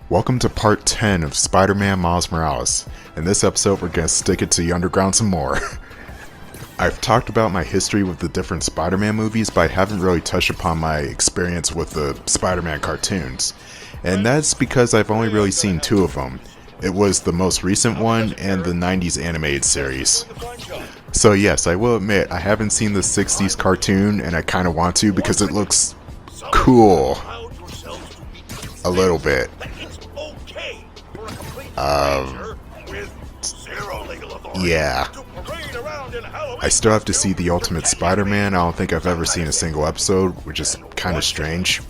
Welcome to part 10 of Spider-Man Miles Morales. In this episode we're going to stick it to the underground some more. I've talked about my history with the different Spider-Man movies, but I haven't really touched upon my experience with the Spider-Man cartoons. And that's because I've only really seen two of them. It was the most recent one and the 90s animated series. So yes, I will admit I haven't seen the 60s cartoon and I kind of want to because it looks cool. A little bit. Yeah. I still have to see The Ultimate Spider-Man. I don't think I've ever seen a single episode, which is kind of strange.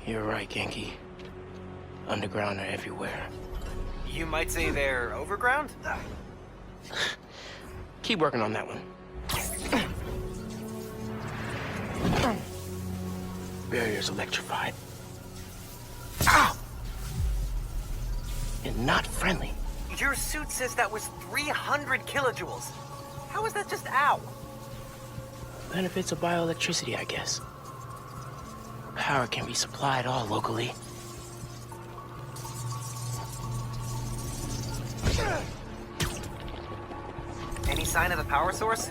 You're right, Genki. Underground are everywhere. You might say they're overground? Keep working on that one. Barrier's electrified. Ow! And not friendly. Your suit says that was 300 kilojoules. How is that just ow? Benefits of bioelectricity, I guess. Power can be supplied all locally. Any sign of the power source?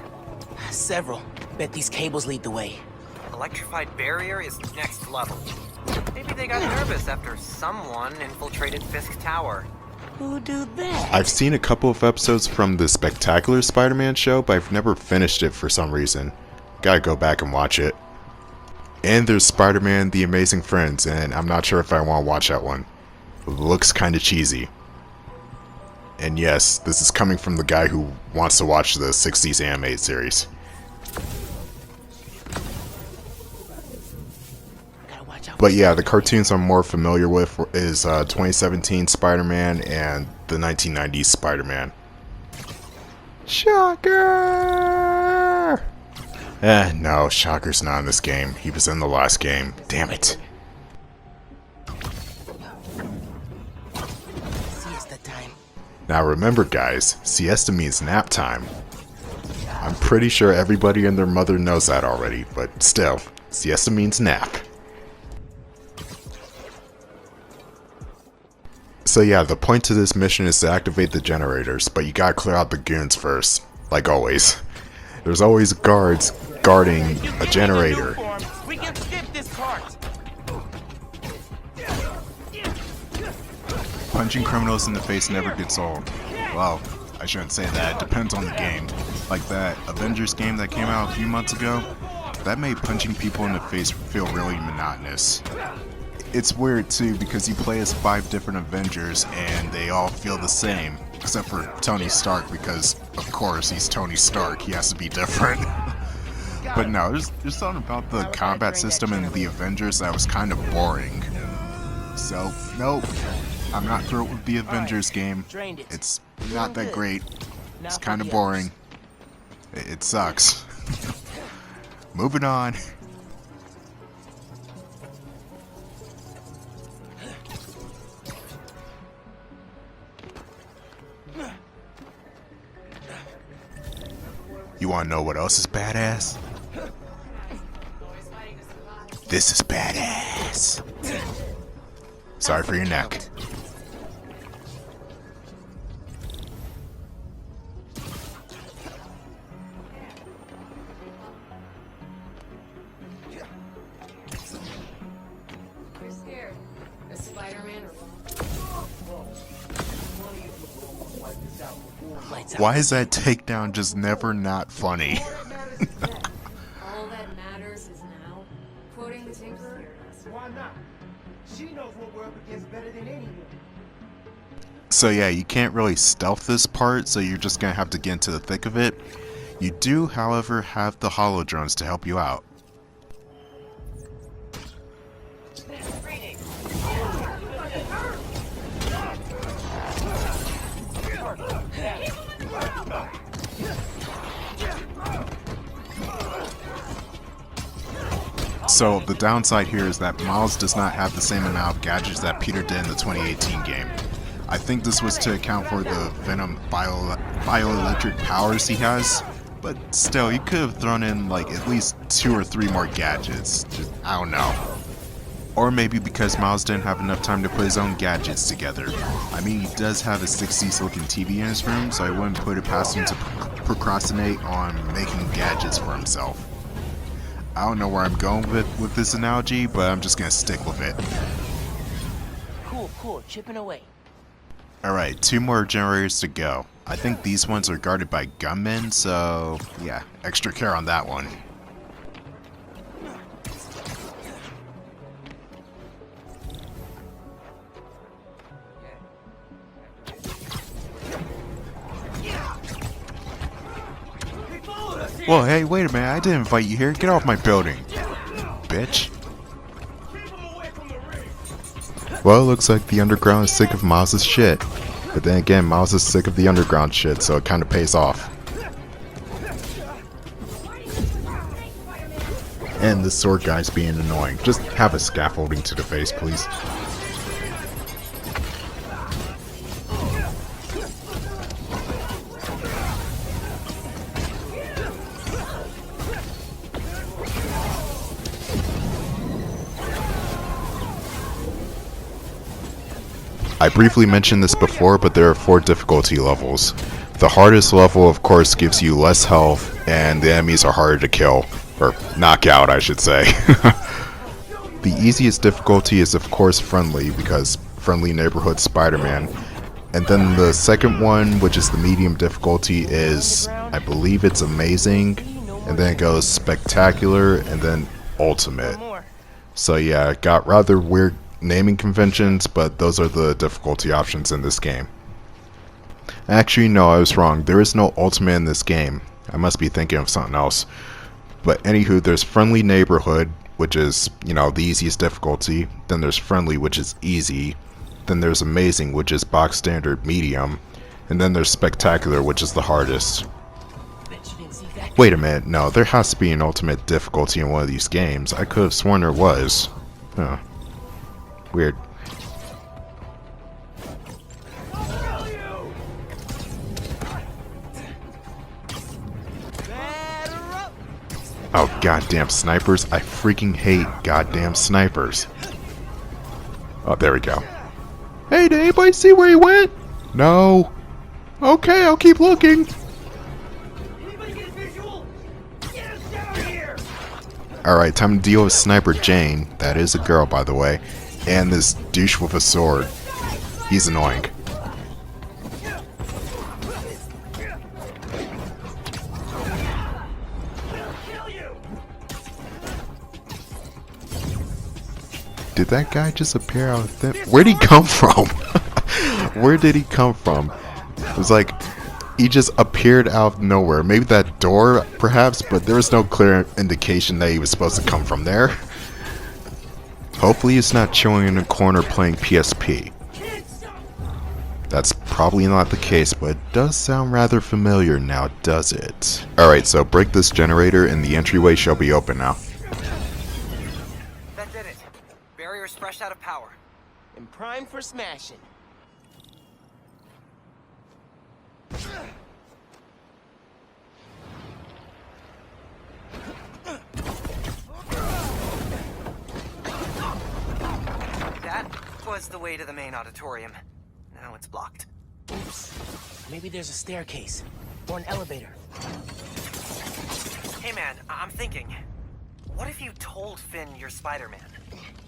Several. Bet these cables lead the way. Electrified barrier is next level. Maybe they got nervous after someone infiltrated Fisk Tower. Who do that? I've seen a couple of episodes from the Spectacular Spider-Man show, but I've never finished it for some reason. Gotta go back and watch it. And there's Spider-Man The Amazing Friends, and I'm not sure if I want to watch that one. It looks kinda cheesy. And yes, this is coming from the guy who wants to watch the 60s animated series. But yeah, the cartoons I'm more familiar with is 2017 Spider-Man and the 1990s Spider-Man. Shocker! No, Shocker's not in this game. He was in the last game. Damn it. Siesta time. Now remember guys, siesta means nap time. I'm pretty sure everybody and their mother knows that already, but still, siesta means nap. So yeah, the point to this mission is to activate the generators, but you gotta clear out the goons first, like always. There's always guards guarding a generator. We can skip this part. Punching criminals in the face never gets old. Well, I shouldn't say that, it depends on the game. Like that Avengers game that came out a few months ago, that made punching people in the face feel really monotonous. It's weird too because you play as 5 different Avengers and they all feel the same, except for Tony Stark because, of course, he's Tony Stark, he has to be different. But no, there's something about the combat system in the Avengers that was kind of boring. So, nope, I'm not thrilled with the Avengers game. It's not that great, it's kind of boring. It sucks. Moving on. You wanna know what else is badass? This is badass. Sorry for your neck. You're scared. A Spider-Man or Why is that takedown just never not funny? all that matters is now. Quoting the Tinkerer. Why not? She knows what we're up against better than anyone. So yeah, you can't really stealth this part, so you're just gonna have to get into the thick of it. You do, however, have the holo drones to help you out. So the downside here is that Miles does not have the same amount of gadgets that Peter did in the 2018 game. I think this was to account for the Venom bioelectric powers he has, but still, you could have thrown in like at least 2 or 3 more gadgets. Just, I don't know. Or maybe because Miles didn't have enough time to put his own gadgets together. I mean, he does have a 60s looking TV in his room, so I wouldn't put it past him to procrastinate on making gadgets for himself. I don't know where I'm going with this analogy, but I'm just gonna stick with it. Cool, chipping away. Alright, 2 more generators to go. I think these ones are guarded by gunmen, so yeah, extra care on that one. Whoa, hey, wait a minute, I didn't invite you here. Get off my building, bitch. Well, it looks like the underground is sick of Miles' shit. But then again, Miles is sick of the underground shit, so it kinda pays off. And the sword guy's being annoying. Just have a scaffolding to the face, please. I briefly mentioned this before, but there are 4 difficulty levels. The hardest level, of course, gives you less health, and the enemies are harder to kill. Or knock out, I should say. The easiest difficulty is, of course, friendly, because friendly neighborhood Spider-Man. And then the second one, which is the medium difficulty, is, I believe it's amazing, and then it goes spectacular, and then ultimate. So yeah, it got rather weird naming conventions, but those are the difficulty options in this game. Actually, no, I was wrong. There is no ultimate in this game. I must be thinking of something else. But anywho, there's friendly neighborhood, which is, you know, the easiest difficulty. Then there's friendly, which is easy. Then there's amazing, which is box standard medium. And then there's spectacular, which is the hardest. Wait a minute, no, there has to be an ultimate difficulty in one of these games. I could have sworn there was. Huh. Weird. Oh, goddamn snipers. I freaking hate goddamn snipers. Oh, there we go. Hey, did anybody see where he went? No. Okay, I'll keep looking. Alright, time to deal with Sniper Jane. That is a girl, by the way. And this douche with a sword. He's annoying. Did that guy just appear out of thin? Where'd he come from? Where did he come from? It was like he just appeared out of nowhere. Maybe that door, perhaps, but there was no clear indication that he was supposed to come from there. Hopefully he's not chilling in a corner playing PSP. That's probably not the case, but it does sound rather familiar now, does it? Alright, so break this generator and the entryway shall be open now. That did it. Barrier's fresh out of power. And prime for smashing. That was the way to the main auditorium. Now it's blocked. Oops. Maybe there's a staircase. Or an elevator. Hey man, I'm thinking. What if you told Phin you're Spider-Man?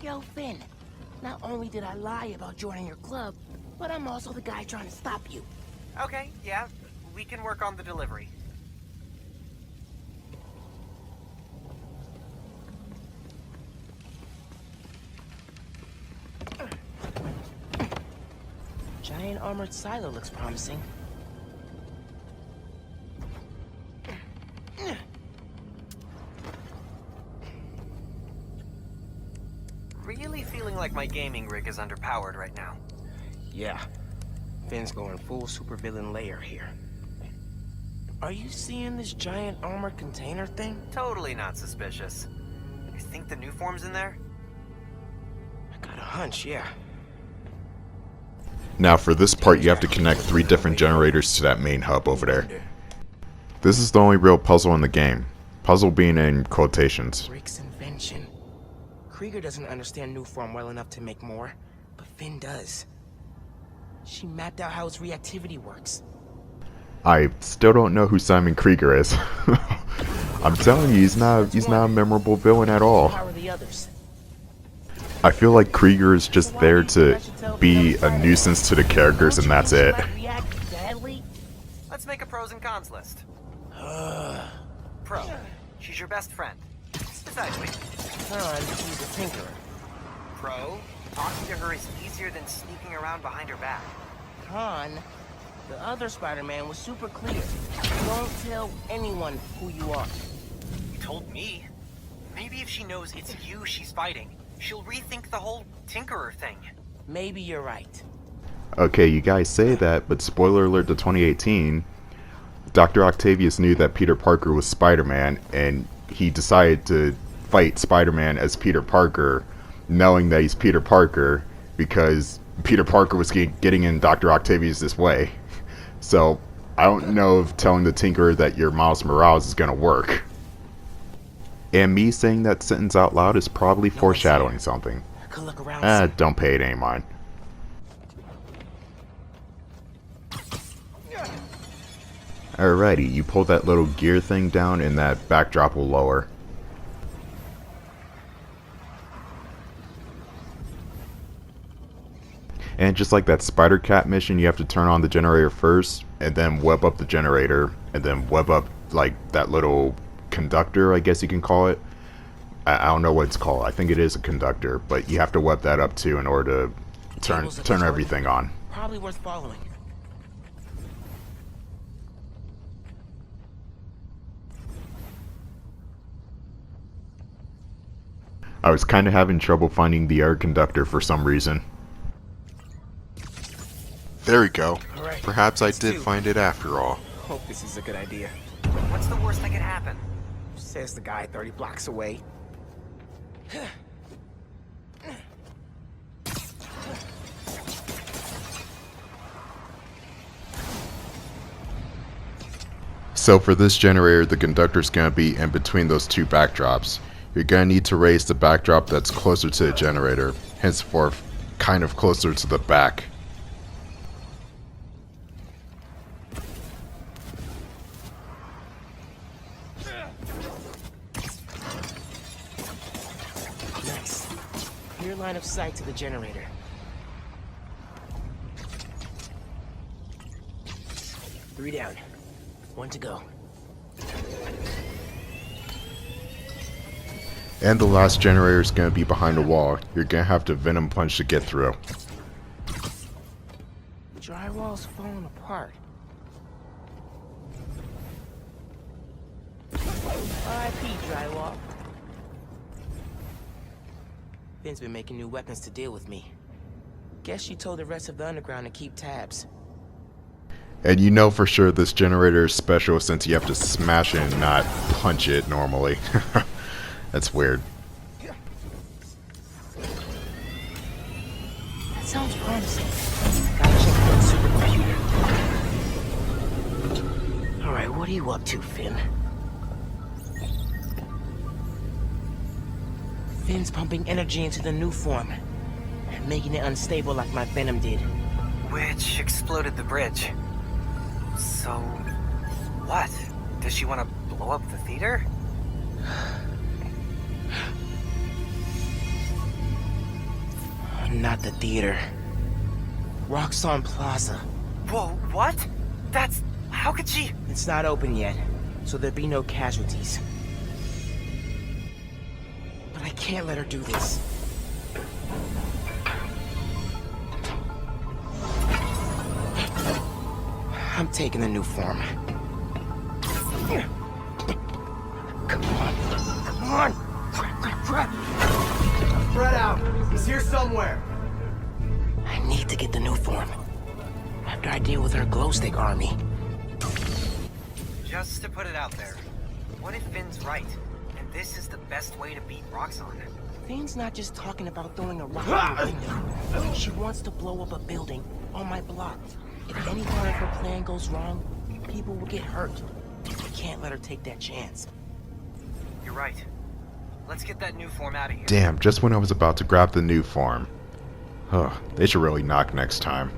Yo, Phin. Not only did I lie about joining your club, but I'm also the guy trying to stop you. Okay, yeah. We can work on the delivery. Giant armored silo looks promising. Really feeling like my gaming rig is underpowered right now. Yeah. Phin's going full supervillain layer here. Are you seeing this giant armored container thing? Totally not suspicious. You think the Nuform's in there? I got a hunch, yeah. Now for this part you have to connect 3 different generators to that main hub over there. This is the only real puzzle in the game. Puzzle being in quotations. Rick's invention. Krieger doesn't understand Nuform well enough to make more, but Phin does. She mapped out how its reactivity works. I still don't know who Simon Krieger is. I'm telling you, he's not a memorable villain at all. How are the others? I feel like Krieger is just there to be a nuisance to the characters and that's it. Let's make a pros and cons list. Pro. She's your best friend. Besides, wait. Con, she's a tinkerer. Pro. Talking to her is easier than sneaking around behind her back. Con, the other Spider-Man was super clear. Don't tell anyone who you are. You told me. Maybe if she knows it's you she's fighting, she'll rethink the whole Tinkerer thing. Maybe you're right. Okay, you guys say that, but spoiler alert to 2018, Dr. Octavius knew that Peter Parker was Spider-Man, and he decided to fight Spider-Man as Peter Parker, knowing that he's Peter Parker, because Peter Parker was getting in Dr. Octavius' way. So, I don't know if telling the Tinkerer that you're Miles Morales is gonna work. And me saying that sentence out loud is probably foreshadowing something. Could look around. Don't pay it any mind. Alrighty, you pull that little gear thing down and that backdrop will lower. And just like that Spider Cat mission, you have to turn on the generator first, and then web up the generator, and then web up like that little conductor, I guess you can call it. I don't know what it's called. I think it is a conductor, but you have to web that up too in order to turn everything on. Probably worth following. I was kind of having trouble finding the air conductor for some reason. There we go. Alright, Perhaps I let's did do. find it after all. Hope this is a good idea. What's the worst that could happen? Says the guy 30 blocks away. So for this generator, the conductor's gonna be in between those two backdrops. You're gonna need to raise the backdrop that's closer to the generator, henceforth kind of closer to the back. Nice. Clear line of sight to the generator. Three down. One to go. And the last generator is gonna be behind a wall. You're gonna have to venom punch to get through. Drywall's falling apart. R.I.P. drywall. Phin's been making new weapons to deal with me. Guess she told the rest of the underground to keep tabs. And you know for sure this generator is special since you have to smash it and not punch it normally. That's weird. That sounds promising. Gotta check that supercomputer. Alright, what are you up to, Phin? Phin's pumping energy into the Nuform, making it unstable like my venom did. Which exploded the bridge. So, what? Does she want to blow up the theater? Not the theater. Roxxon Plaza. Whoa, what? How could she? It's not open yet, so there'll be no casualties. But I can't let her do this. I'm taking the Nuform. Come on. Come on! Crap! Spread out. He's here somewhere. I need to get the Nuform. After I deal with her glowstick army. Just to put it out there, what if Finn's right, and this is the best way to beat Roxxon? Finn's not just talking about throwing a rock at the window. She wants to blow up a building on my block. If any part of her plan goes wrong, people will get hurt. I can't let her take that chance. You're right. Let's get that new form out of here. Damn, just when I was about to grab the Nuform. Huh, they should really knock next time.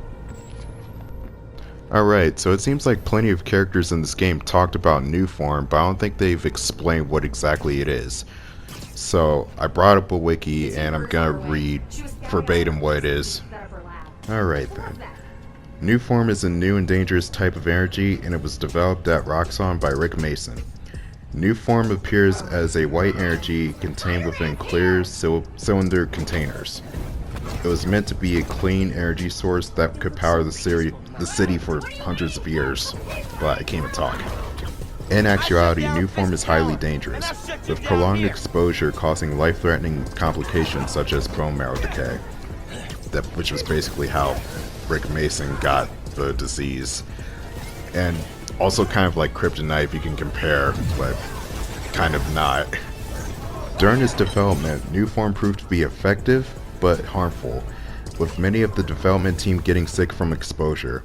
Alright, so it seems like plenty of characters in this game talked about Nuform, but I don't think they've explained what exactly it is. So, I brought up a wiki and I'm gonna read verbatim what it is. Alright then. Nuform is a new and dangerous type of energy, and it was developed at Roxxon by Rick Mason. Nuform appears as a white energy contained within clear cylinder containers. It was meant to be a clean energy source that could power the city for hundreds of years. But I can't even talk. In actuality, Nuform is highly dangerous, with prolonged exposure causing life-threatening complications such as bone marrow decay. Which was basically how Rick Mason got the disease. And also kind of like kryptonite if you can compare, but kind of not. During its development, Nuform proved to be effective, but harmful, with many of the development team getting sick from exposure.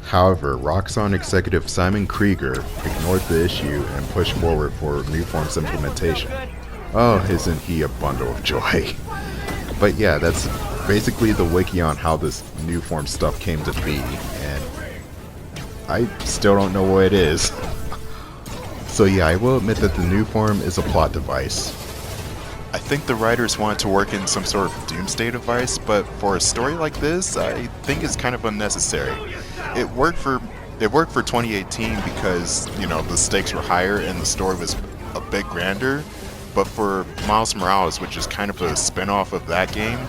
However, Roxxon executive Simon Krieger ignored the issue and pushed forward for Nuform's implementation. Oh, isn't he a bundle of joy? But yeah, that's basically the wiki on how this Nuform stuff came to be, and I still don't know what it is. So yeah, I will admit that the Nuform is a plot device. I think the writers wanted to work in some sort of doomsday device, but for a story like this, I think it's kind of unnecessary. It worked for 2018 because, you know, the stakes were higher and the story was a bit grander, but for Miles Morales, which is kind of a spin-off of that game,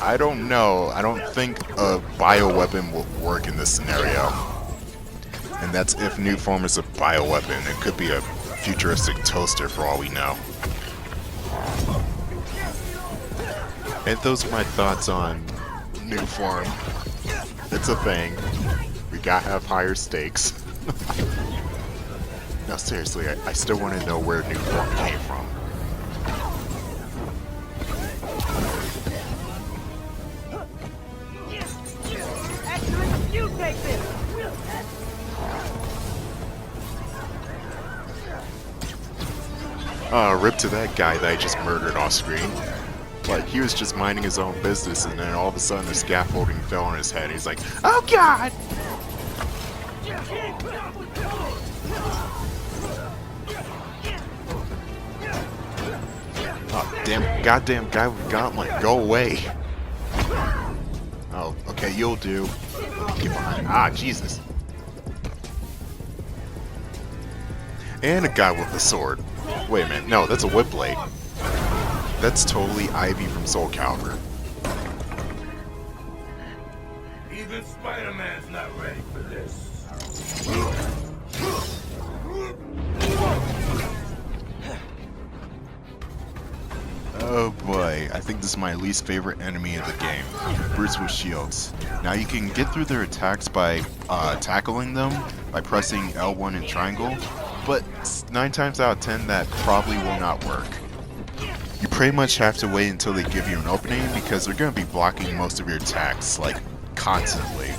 I don't know. I don't think a bioweapon will work in this scenario. And that's if Nuform is a bioweapon. It could be a futuristic toaster for all we know. And those are my thoughts on Nuform. It's a thing. We gotta have higher stakes. Now seriously, I still want to know where Nuform came from. Rip to that guy that I just murdered off screen. Like, he was just minding his own business, and then all of a sudden the scaffolding fell on his head. He's like, "Oh God!" Oh, damn, goddamn guy with gauntlet, go away! Oh, okay, you'll do. Let me get behind. Ah, Jesus! And a guy with a sword. Wait a minute, no, that's a whip blade. That's totally Ivy from Soul Calibur. Even Spider-Man's not ready for this. Oh boy, I think this is my least favorite enemy in the game. Brutes with shields. Now you can get through their attacks by tackling them, by pressing L1 and triangle, but 9 times out of 10 that probably will not work. You pretty much have to wait until they give you an opening because they're going to be blocking most of your attacks, like, constantly.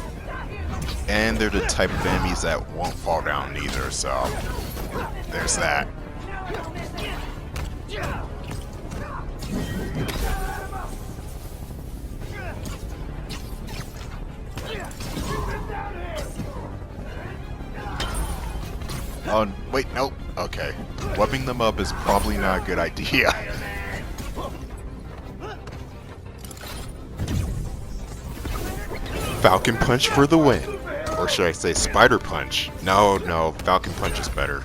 And they're the type of enemies that won't fall down either, so there's that. Oh, wait, nope. Okay. Webbing them up is probably not a good idea. Falcon Punch for the win. Or should I say Spider Punch? No, Falcon Punch is better.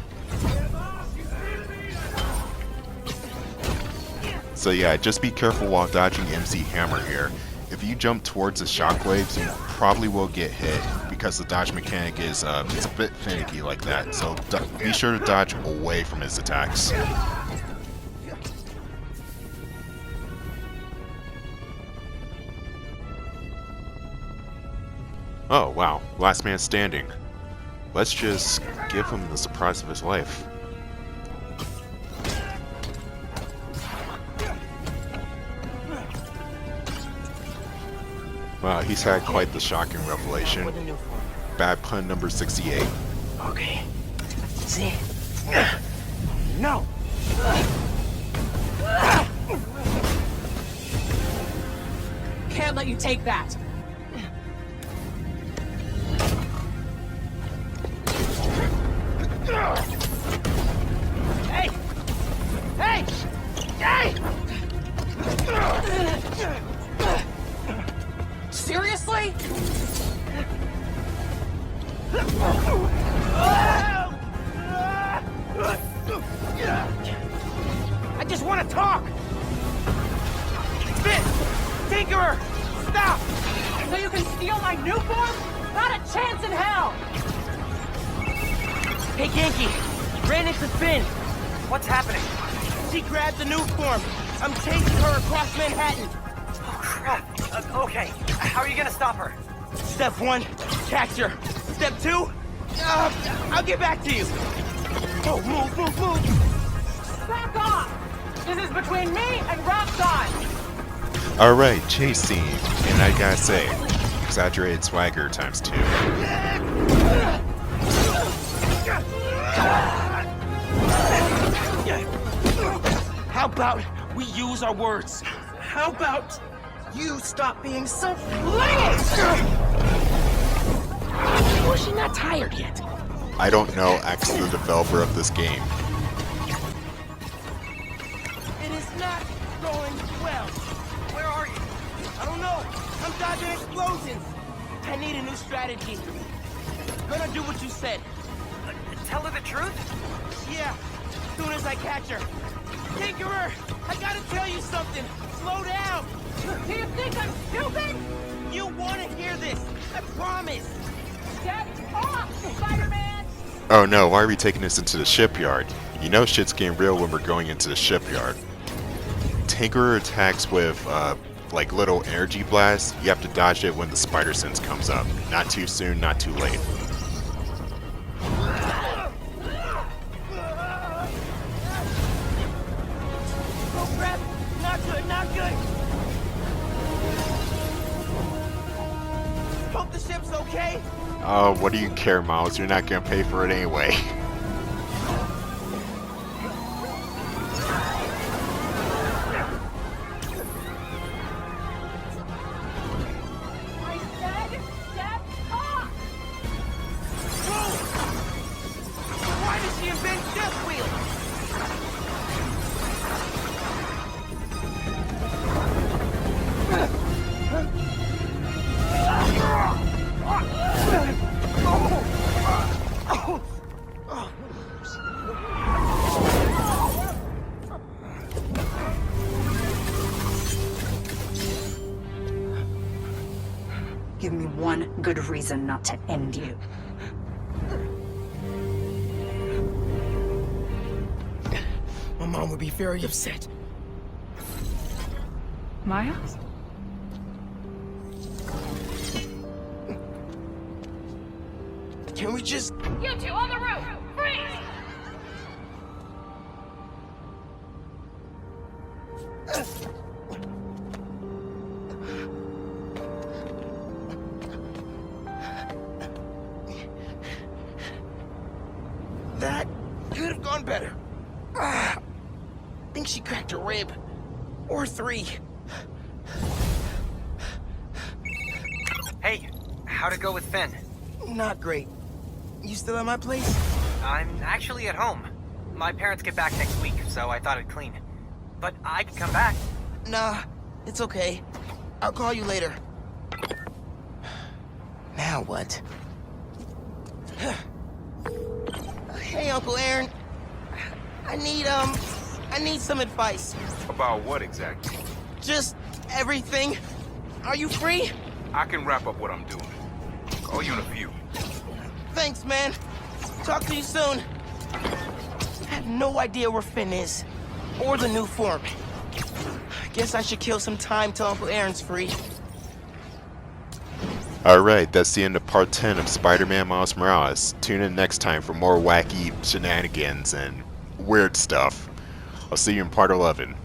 So yeah, just be careful while dodging MC Hammer here. If you jump towards the shockwaves, you probably will get hit because the dodge mechanic is it's a bit finicky like that. So be sure to dodge away from his attacks. Oh wow, last man standing. Let's just give him the surprise of his life. Wow, he's had quite the shocking revelation. Bad pun number 68. Okay. See? No! can't let you take that. Hey! Hey! Hey! Seriously? I just want to talk! Phin! Tinkerer! Stop! So you can steal my Nuform? Not a chance in hell! Hey, Genki! Ran into Phin! What's happening? She grabbed the Nuform! I'm chasing her across Manhattan! Oh, crap. Okay, how are you gonna stop her? Step 1, catch her. Step 2, I'll get back to you. Oh, move. Back off! This is between me and Roxxon! Alright, chase scene. And I gotta say, exaggerated swagger times 2. How about we use our words? How about you stop being so flingy? Or is she not tired yet? I don't know X, the developer of this game. It is not going well. Where are you? I don't know. I'm dodging explosions. I need a new strategy. Gonna do what you said. Tell her the truth? Yeah, as soon as I catch her. Tinkerer, I gotta tell you something. Slow down. Do you think I'm stupid? You wanna hear this. I promise. Get off, Spider-Man! Oh no, why are we taking this into the shipyard? You know shit's getting real when we're going into the shipyard. Tinkerer attacks with, like little energy blasts. You have to dodge it when the spider sense comes up. Not too soon, not too late. Oh crap! Not good, not good! Hope the ship's okay? Oh, what do you care, Miles? You're not gonna pay for it anyway. I said step off! Whoa! Why did she invent death wheel? Give me one good reason not to end you. My mom would be very upset. Miles? Can we just... You two on the roof! Freeze! That could have gone better. I think she cracked a rib. Or 3. Hey, how'd it go with Phin? Not great. You still at my place? I'm actually at home. My parents get back next week, so I thought I'd clean. But I could come back. Nah, it's okay. I'll call you later. Now what? Hey, Uncle Aaron. I need some advice. About what exactly? Just everything. Are you free? I can wrap up what I'm doing. Call you in a few. Thanks, man. Talk to you soon. I have no idea where Phin is. Or the Nuform. Guess I should kill some time till Uncle Aaron's free. Alright, that's the end of part 10 of Spider-Man Miles Morales. Tune in next time for more wacky shenanigans and weird stuff. I'll see you in part 11.